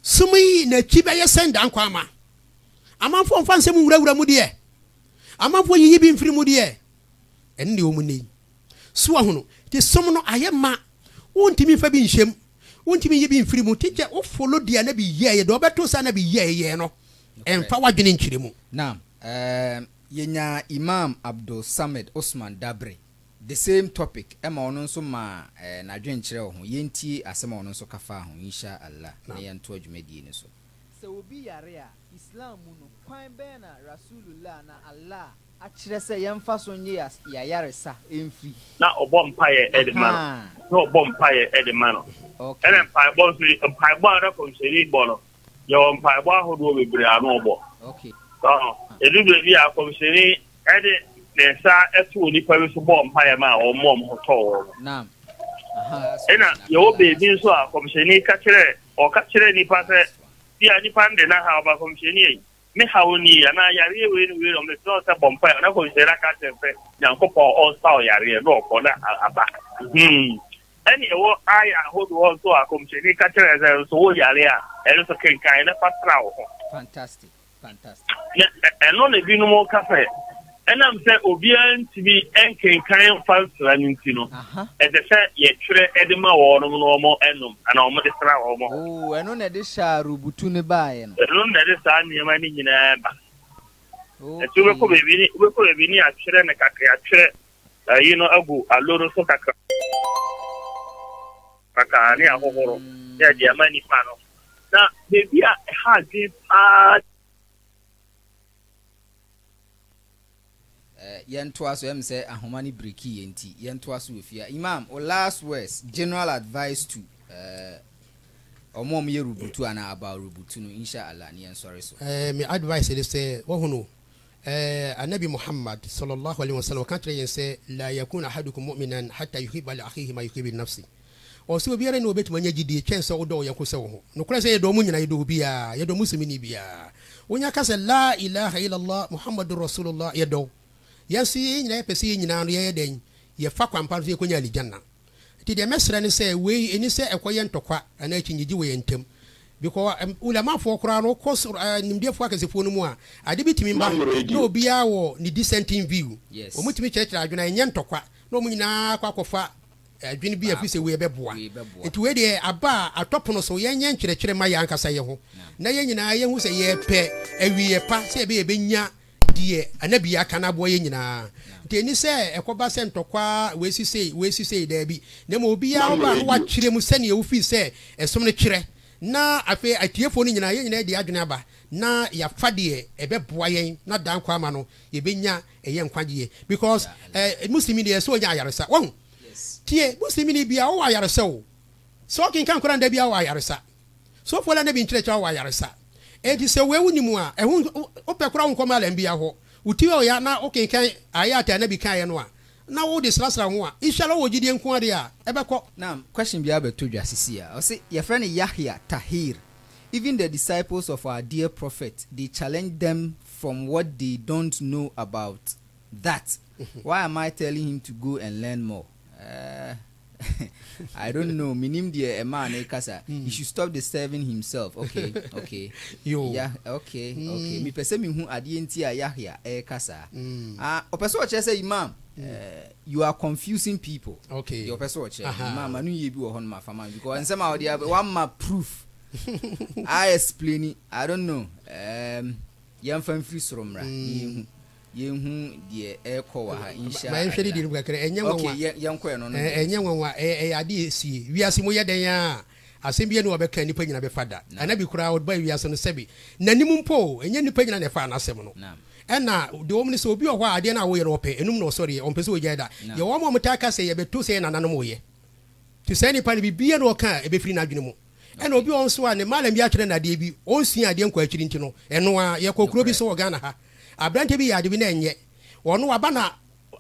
sumi na chi be ye senda nkwa ama amanfo mfa nsem wura mu de amanfo yiyi bi mfiri mu de enne o mu nei so ahono ti som no ayema wontimi fa bi nhyem wontimi yibi mfiri mu tije o follow dia na bi ye de obeto sa na bi ye no emfa wadwene nkyire mu na yenya Imam Abdul Samad Osman Dabre the same topic ema ono nso ma na dwenkyere ho yenti asema ono nso kafa ho insha Allah na yento adwumadi ni so se obi yare a Islam no kwan be na Rasulullah na Allah akire se yemfa so nye ya yare sa emfi na obompaye edman no obompaye edman okay ene mpaye bo ara ko seri bo no ye ompaye bo ahodo bebre anu obo okay so edube bi akom seri ede nesa etu ni pa so bompaye ma o mom hoto naam ena ye obebi so akom seri ka kire ni pa se ya ni pande na ha ba kom seri me hawoni ana yare we ni we me so ta bompa na ko sera ka tempe nyankopon all star yare no ko na aba ani ewo aya hodo ho so akomcheni ka tere ze so wo yare a elo so kenkan na patra ho fantastic eno ne binu mo cafe enam se obi antibi enkenkan fansra nintino e de se ye twere edema wo no no mo enum ana o mo de sra wo mo eno ne de sha rubutu ne baaye no eno ne de sa nyema ni nyina ba etu we ko bebi ni a twere ne kakra twere you know agu aloro so kakra kaka ni ahohoro ya di amani pano na bebi a ha di pa yento aso em say ahomani breki yenti yento aso ofia Imam o last words general advice to omom ye rubutu ana about rubutu no inshallah ni sorry so me advice is say wo hono Anabi Muhammad sallallahu alaihi wasallam kan tire say la yakuna ahadukum mu'minan hatta yuhibba li akhihi ma yuhibbu li nafsi o si obiara ni obetu manya gidi chense wo do yanko se wo no kura say do mu nyina yedo bia yedo muslimini bia wonya ka say la ilaha illallah muhammadur rasulullah yedo yansi nyina pese nyina no ye den ye fa kwampa so ye konya alijanna ti de mesra ne say we eni say ekoye ntokwa ana akyinji we yentem because ulama fo kora no kos nimdefo akasefo no mu a ade bitimi mba no bia wo ni dissenting view o mutimi kyerɛkyerɛ adwena enye ntokwa no mu nyina kwakofa adwene bi afise we beboa enti we de aba atopono so yenye nkyerɛkyerɛ ma yankasa ye ho na ye nyina ye hu sɛ ye pɛ awie pa sɛ be benya die anabi aka na bo ye nyina enti ni sɛ ekoba sɛ ntokwa we sisi da bi na mo bia oba no wa kyerɛ mu sɛ ne ye fi sɛ esom ne kyerɛ na afi atiefo ni nyina ye nyina de adwene aba na ya fade ebeboa yen na dan kwa ma no ye benya eye nkwagye because muslimi de so nya ayaresa won tie muslimi ni bia wo ayaresa o so kin kan kora nda bia wo ayaresa so fola na bi nkyerɛkyerɛ wo ayaresa enti se we wunimu a ehu opekora wo nkoma ala mbia ho uti o ya na o kin kan ayata na bi kan ye no a na wo de slasra ho a inshallah wo gidie nko ade a ebekɔ now question bia beto dwasisi a o say your friend Yahya Tahir, even the disciples of our dear prophet, they challenge them from what they don't know about that. Why am I telling him to go and learn more? I don't know. Minim dia man kasa. He should stop disturbing himself. Okay. Yo. Yeah, okay. Me pese mi hu ade enti a Yahya kasa. Opeso o che say imam, you are confusing people. Okay. Your person o che imam anu ye bi wo hon ma fama because nsema o dia one ma proof. I explain it. I don't know. Yam fan free sromra. Yehu de eko wa ha insha. Ma nhwede di ngakere enye nwanwa. Okay, yanko no no. Enye nwanwa ade esi. Wiase mo yeden ya. Asembie no obeka nipa nyina be fada. Anabi kura odba wiase no sebi. Nanim mpo enye nipa nyina ne fa na asem no. Ena de omni so obi ohwa ade na wo ye no pe enum no sorry onpese oje da. Ye wo mo mutaka se ye beto se na nanom wo ye. Ti se nipa ne bibie no ka ebefiri na adwene mu. Ena obi on so a ne malam bi akyere na de bi onsua ade nkwa akyiri nti no eno a ye kokuro bi so wo Ghana ha abrante bi yade bi na enye wono waba na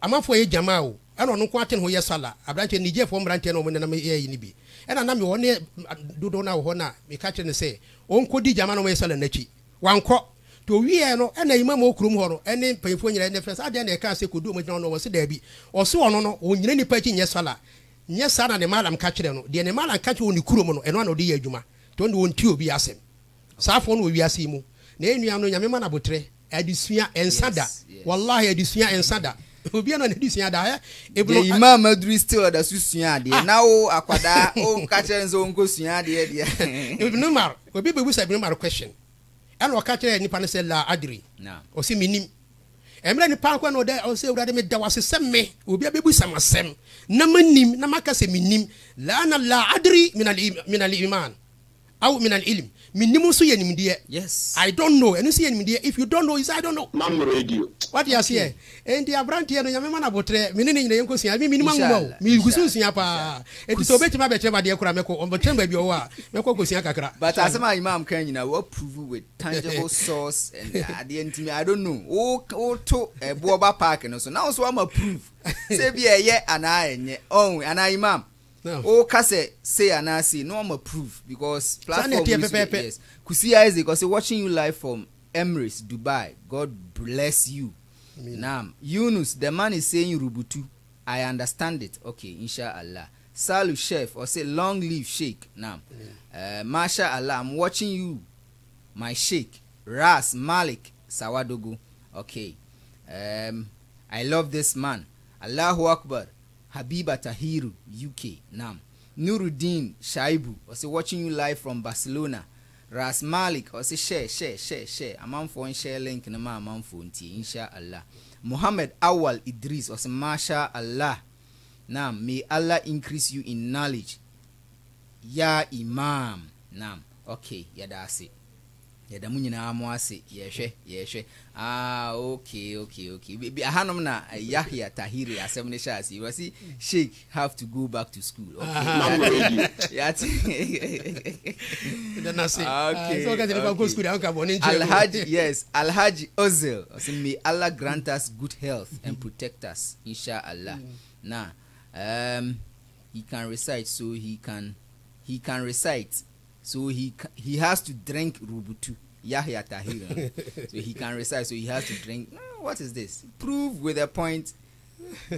amafo ye jamaa o ena ono ko aten ho ye sala abrante nije fo mbrante no mo na ye yi ni bi ena na me wone dodo na wo na me ka kyere ne se onko di jamaa no mo ye sala nachi wanko to wie no ena imam okurum ho no ene panyefo nyira ne fresa ade na e ka se kodu mo no wo se da bi o se ono no wo nyira nipa chi nye sala nye sana ne malam ka kyere no de ne malam ka kyere oni kurom no eno na odi ye adwuma to ndi won ti obi asem saafo no wi ase mu na enua no nyame ma na botre adisua ensada wallahi adisua ensada obi na adisua da ebro imam madri still da susua de na o akwada o ka kyere nzo nko sua de ibn Umar obi be busa ibn Umar question eno ka kyere nipa ne se la adri na o si minim emre ni pa kwa no de o se urade me da wase semme obi abebusa masem na manim na makase minim la ana la adri min al iman aw min al ilm minim so yenim de yes I don't know and see yenim de if you don't know is I don't know mam radio what you say and the abrantie no nyame mana botre mini ni nyina yenkosia mi minim anwo mi gusu sia pa enti so betima be cheba de kura meko botre ba bi o wa meko kosia kakra but asema imam kan nyina we prove with tangible source and ade ntimi I don't know o to boba park no so now so am prove say bi eye ana enye on ana imam o kase say anasi no am proof because platform yes Kusi Isaac because watching you live from Emirates Dubai. God bless you. Naam. Yunus, the man is saying rubutu. I understand it. Okay, inshallah. Salu Chef or say long live Sheikh. Naam. Masha Allah, I'm watching you, my Sheikh. Ras Malik Sawadogo. Okay. I love this man. Allahu Akbar. Habiba Tahiru, UK. Naam. Nuruddin Shaibu, or say watching you live from Barcelona. Ras Malik, or say share. A man for share link in a man for inshallah. Muhammad Awal Idris, or say Masha Allah. Naam. May Allah increase you in knowledge. Ya Imam. Naam. Okay, yeah, that's it. Yeah, munyina amwase yehwe okay be ahanom na Yahya Tahiri asemne shasi you see Sheikh have to go back to school okay yeah then I say so guys if I go school I can born in Alhaji yes Alhaji Ozel say may Allah grant us good health and protect us inshallah now he can recite so he can recite. So he has to drink rubutu. Yahya Tahir. So he can recite. So he has to drink. What is this? Prove with a point.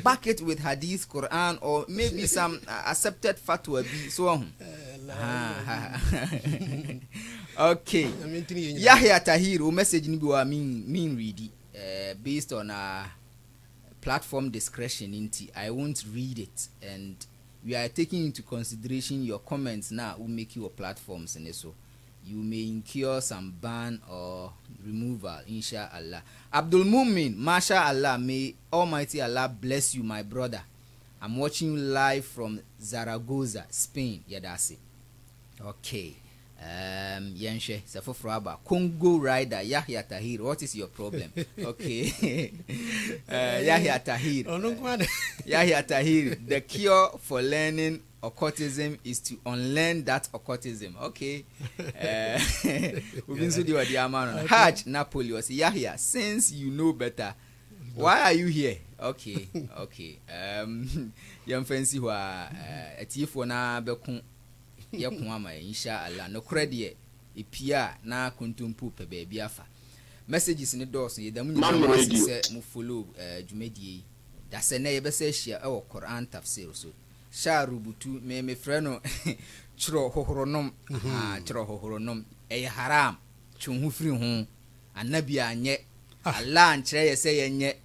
back it with hadith, Quran, or maybe some accepted fatwa. So okay. Yahya Tahir, message ni biwa mean read based on platform discretion. I won't read it, and we are taking into consideration your comments now. Will make your platforms and so you may incur some ban or removal, inshallah. Abdul Mumin, mashallah, may Almighty Allah bless you, my brother. I'm watching you live from Zaragoza, Spain. Yeah, that's it. Okay. Yenshe, Safofraba, Congo rider, Yahya Tahir. What is your problem? Okay. Yahya Tahir. Yahya Tahir, the cure for learning occultism is to unlearn that occultism. Okay. Hajj Napoli was Yahya, since you know better, why are you here? Okay. Okay. Young fancy who are a thief na bekun yakumama inshallah no credit e pia na kuntumpu pe baby afa messages ni dos ye damu ni se mu follow jumedie da se na ye be se hia e wo Quran tafsir so sha rubutu me freno chiro hohoronom chiro hohoronom e haram chunhu firi ho anabi anye Allah nkyere ye se ye nye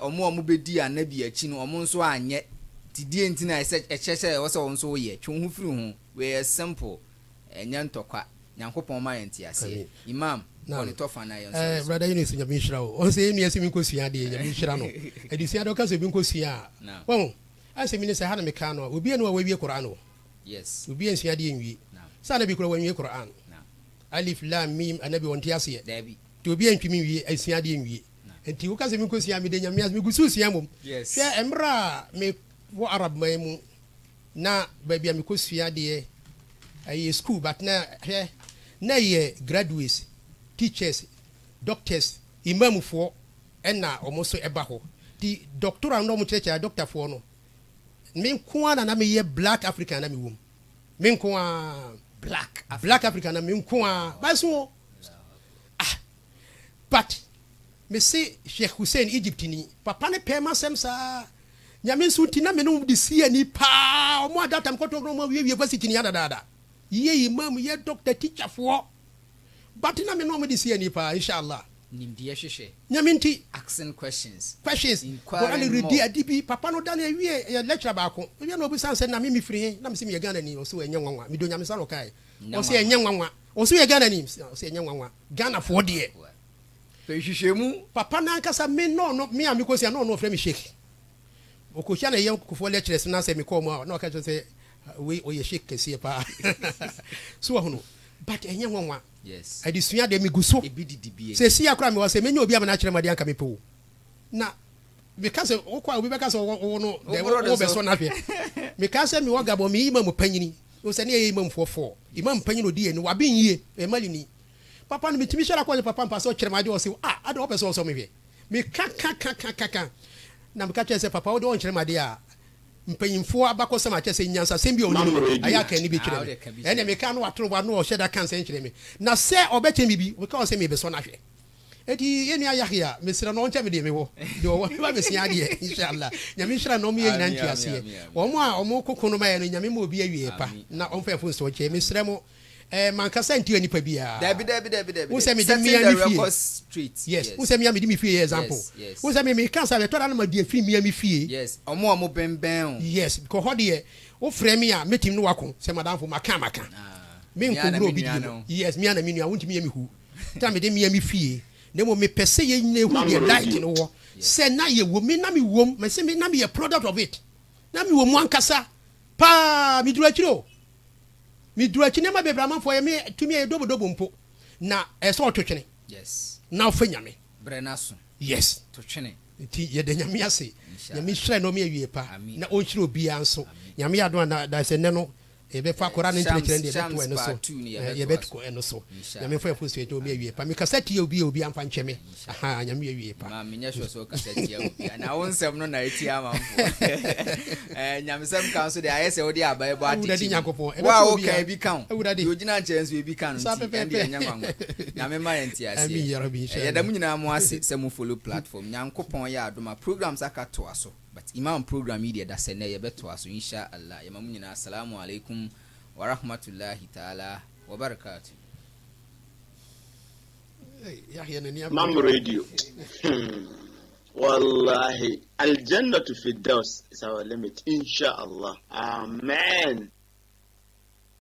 omo bedi anabi achi no omo nso anye tidie ntina echese wo se wo nso ye chunhu firi ho we simple nyantokwa nyankopon ma yentiase imam on to fa na yon brother Yunus nyamishira o on se emi asemi nkosua de nyamishira no edusua de ka se bi nkosua won asemi ne se ha na meka no obi enu wa wie Quran o yes obi ensua de enwie sa na bi kura wa wie Quran alif lam mim anabi won tiase dabi to obi antwimi wie ensua de enwie enti wo ka se mi nkosua mi de nyamia mi gususua mom yes hwe emra me wo arab maimu na baby am kosua de a school but na ye graduates, teachers, doctors, imam for na almost eba ho the doctor no mu church doctor for no me ko na me ye black african na me wom me ko black african na me ko ba so but me say Sheikh Hussein Egypt ni papa ne pema sem sa nyame nso tina me no de sia ni pa omo adata mkoto no mo wie university ni dada ye imam ye doctor teacher for but na me no mo de sia ni pa inshallah nimdi hwehwe nyame nti asking questions ko ali ready adibi papa no dan wie ye lecture ba ko we no obi sanse na me free na me se me Ghana ni o so enye nwanwa me do nyame sa lo kai o se enye nwanwa o so ye Ghana ni o se enye nwanwa Ghana for de hwehwemu papa na nkasa me no me amikosia no frame Sheikh okohia na yem kofo lecturers na se me call mo na ka say we o ye Sheikh kese pa so hono but enye nwanwa yes adisua de miguso se si akra me wase menye obi amana kire made anka me po na because okwa obi beka so no de wo be so na hwe because me woga bo me imam panyini o se ne ye imam fofo imam panyini odi eni waben yie e mali ni papa no mitimi shara kwa papa mpa so kire made o se ade wo be so me hwe me ka na me ka kire se papa wo de on kire made a mpanyimfo abakọ sama kyese nyansa sembi oni aya ka ni be kire ene me ka no watoro ba no o sheda kan sen kire me na se obeche mi bi we ka o se me be so na hwe eti yenu ayahia mesira no nche me de me wo de wo ba be sia de inshallah nyame shira no me nyina nti ase omo a omo kokono ma ye no nyame ma obi awie pa na omfa fo so che mesira mo mankasa nti ani pa bia dabi wo se me de Miami street yes wo se Miami de mi fie example wo se me kansa be to na ma de fi Miami fie yes omo benben yes because ho de wo frame me a metim no wako se madam fo maka me nkogro bi di yes me ana me nua wonti Miami hu ta me de Miami fie na mo me pese ye nyina hu de light no wo se na ye wo me na me wom me se me na me ye product of it na me wo mu ankasa pa mi dura kiro mi dura kine ma bebra man fo ye me tumi e dobo mpo na eso to twene yes na ofa nyame brenaso yes to twene ti ye de nyame ase nyame hire no me awie pa na o hire obi anso nyame ado na da se ne no ebe fa kora no nkyerɛkyerɛ de beto eno so ye beto eno so nyame fa fo sueto mi awie pa me kasati obi amfa nkyeme aha nyame awie pa ma me nyɛ so kasati obi na wo nsɛm no na eti amamfo nyame sɛm kan so de ayɛ sɛ wo de abae bɔ ati wa wo kan bi kan yo gyina nkyɛn so bi kan no ti ɛnde anya nwanwa nyame ma yɛnti ase yɛ da mu nyina mo ase sɛ mo follow platform nyankopɔn yɛ adoma programs aka to aso but imam program yi da sɛ ne yɛ beto aso insha Allah yɛ ma mu nyina assalamu alaikum wa rahmatullahi ta'ala wa barakatuh. Mam Radio. Wallahi, Al Jannah to Firdaus is our limit, inshallah. Amen.